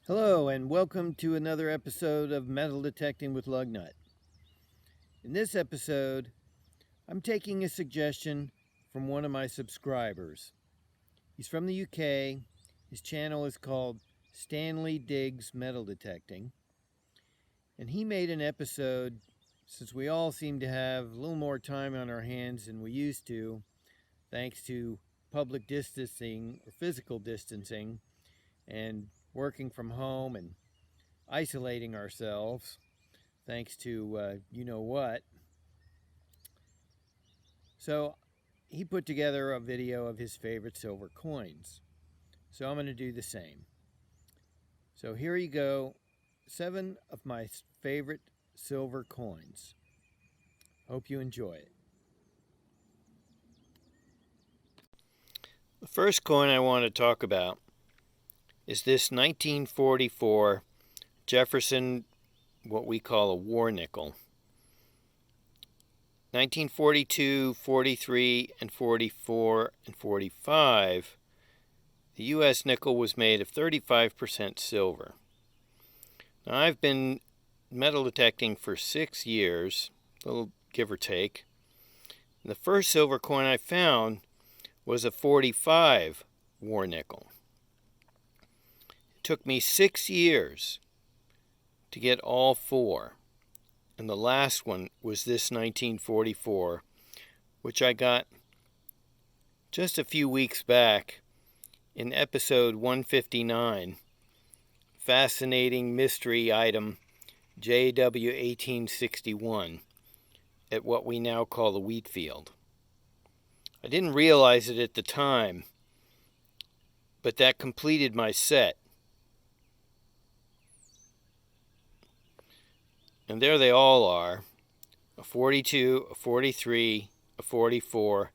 Hello and welcome to another episode of Metal Detecting with Lugnut. In this episode, I'm taking a suggestion from one of my subscribers. He's from the UK. His channel is called Stanley Diggs Metal Detecting. And he made an episode, since we all seem to have a little more time on our hands than we used to, thanks to public distancing or physical distancing and working from home and isolating ourselves thanks to you know what. So he put together a video of his favorite silver coins. So I'm going to do the same. So here you go, 7 of my favorite silver coins. Hope you enjoy it. The first coin I want to talk about is this 1944 Jefferson, what we call a war nickel. 1942, 43, and 44, and 45, the U.S. nickel was made of 35% silver. Now, I've been metal detecting for 6 years, a little give or take. And the first silver coin I found was a 45 war nickel. It took me 6 years to get all 4. And the last one was this 1944, which I got just a few weeks back in episode 159, Fascinating Mystery Item JW1861, at what we now call the wheat field. I didn't realize it at the time, but that completed my set. And there they all are, a 42, a 43, a 44,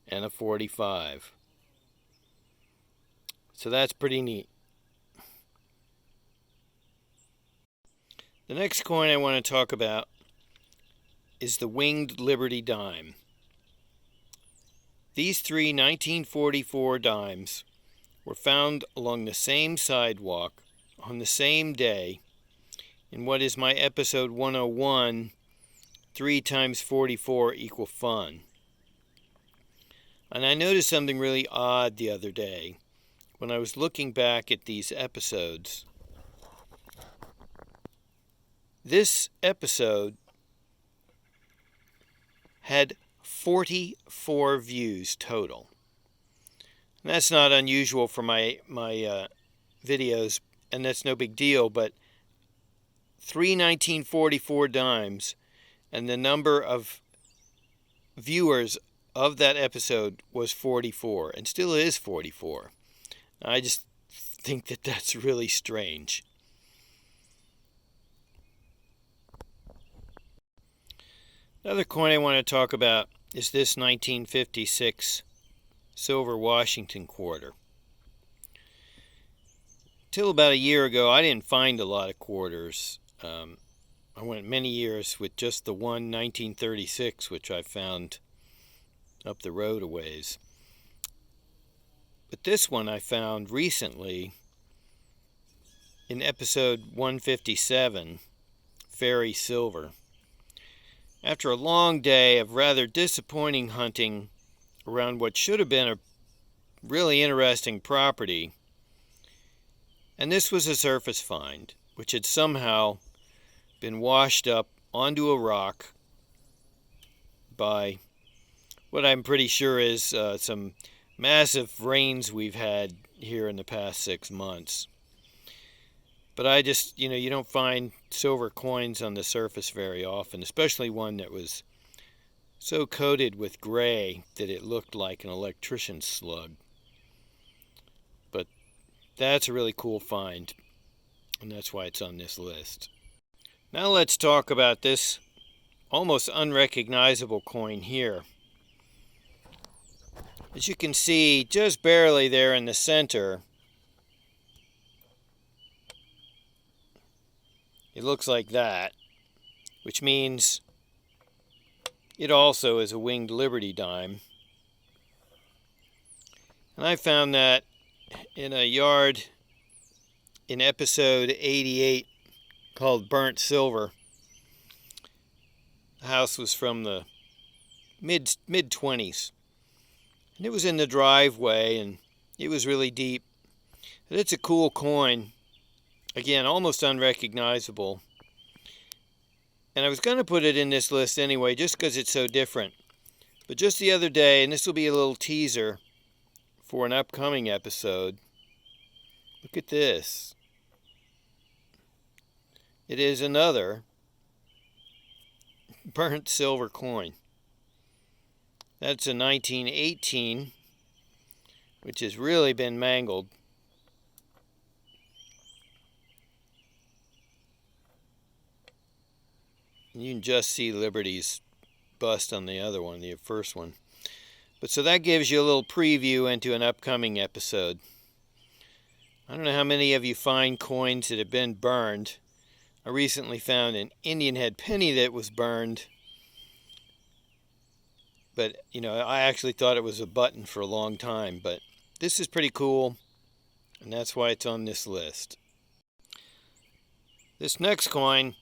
and a 45. So that's pretty neat. The next coin I want to talk about is the Winged Liberty Dime. These 3 1944 dimes were found along the same sidewalk on the same day in what is my episode 101, 3 times 44 equal fun. And I noticed something really odd the other day when I was looking back at these episodes. This episode had 44 views total. And that's not unusual for my videos, and that's no big deal, but 3 1944 dimes, and the number of viewers of that episode was 44, and still is 44. I just think that that's really strange. Another coin I want to talk about is this 1956 silver Washington quarter. Till about a year ago, I didn't find a lot of quarters. I went many years with just the one 1936, which I found up the road a ways. But this one I found recently in episode 157, Faerie Silver. After a long day of rather disappointing hunting around what should have been a really interesting property, and this was a surface find, which had somehow been washed up onto a rock by what I'm pretty sure is some massive rains we've had here in the past 6 months. But I just, you don't find silver coins on the surface very often, especially one that was so coated with gray that it looked like an electrician's slug. But that's a really cool find, and that's why it's on this list. Now let's talk about this almost unrecognizable coin here. As you can see, just barely there in the center, it looks like that, which means it also is a Winged Liberty Dime. And I found that in a yard in episode 88 called Burnt Silver. The house was from the mid-20s. And it was in the driveway, and it was really deep. But it's a cool coin. Again, almost unrecognizable. And I was going to put it in this list anyway, just because it's so different. But just the other day, and this will be a little teaser for an upcoming episode, look at this. It is another burnt silver coin. That's a 1918, which has really been mangled. You can just see Liberty's bust on the other one, the first one. But so that gives you a little preview into an upcoming episode. I don't know how many of you find coins that have been burned. I recently found an Indian head penny that was burned. But, you know, I actually thought it was a button for a long time. But this is pretty cool, and that's why it's on this list. This next coin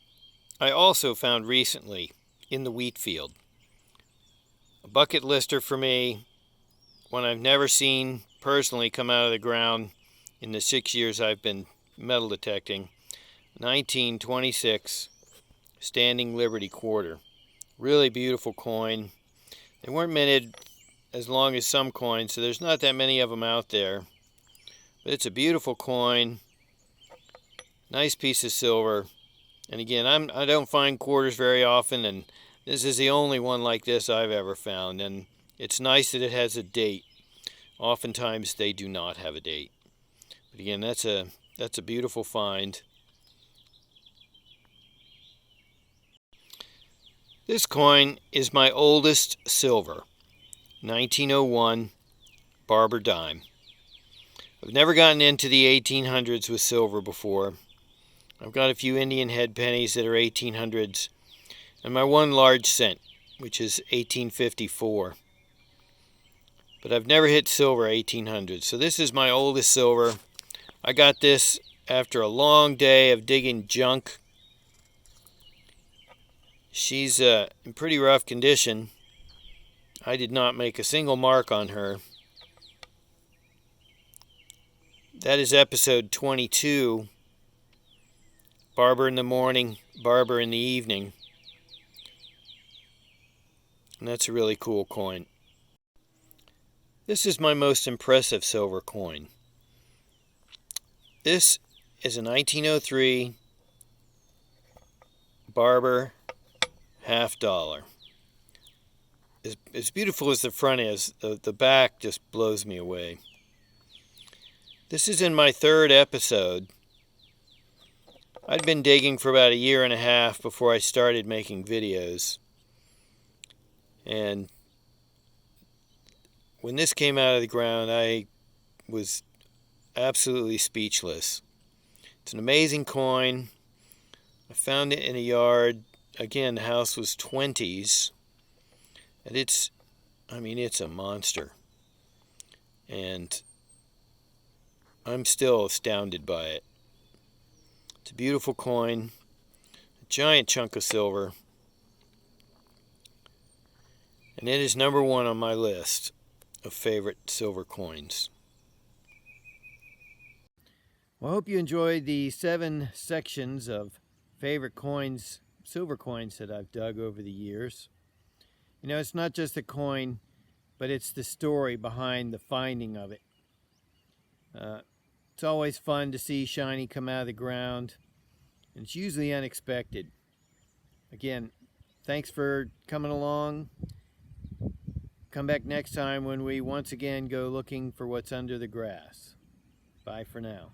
I also found recently in the wheat field. A bucket lister for me, one I've never seen personally come out of the ground in the 6 years I've been metal detecting. 1926 Standing Liberty quarter. Really beautiful coin. They weren't minted as long as some coins, so there's not that many of them out there. But it's a beautiful coin. Nice piece of silver. And again, I don't find quarters very often, and this is the only one like this I've ever found. And it's nice that it has a date. Oftentimes they do not have a date. But again, that's a beautiful find. This coin is my oldest silver, 1901 Barber Dime. I've never gotten into the 1800s with silver before. I've got a few Indian head pennies that are 1800s, and my one large cent, which is 1854. But I've never hit silver 1800s, so this is my oldest silver. I got this after a long day of digging junk. She's in pretty rough condition. I did not make a single mark on her. That is episode 22. Barber in the morning, barber in the evening. And that's a really cool coin. This is my most impressive silver coin. This is a 1903 Barber $50. As beautiful as the front is, the back just blows me away. This is in my third episode. I'd been digging for about a year and a half before I started making videos. And when this came out of the ground, I was absolutely speechless. It's an amazing coin. I found it in a yard. Again, the house was 20s. And it's a monster. And I'm still astounded by it. It's a beautiful coin. A giant chunk of silver. And it is number one on my list of favorite silver coins. Well, I hope you enjoyed the 7 sections of favorite coins, silver coins that I've dug over the years. You know, it's not just the coin, but it's the story behind the finding of it. It's always fun to see shiny come out of the ground, and it's usually unexpected. Again, thanks for coming along. Come back next time when we once again go looking for what's under the grass. Bye for now.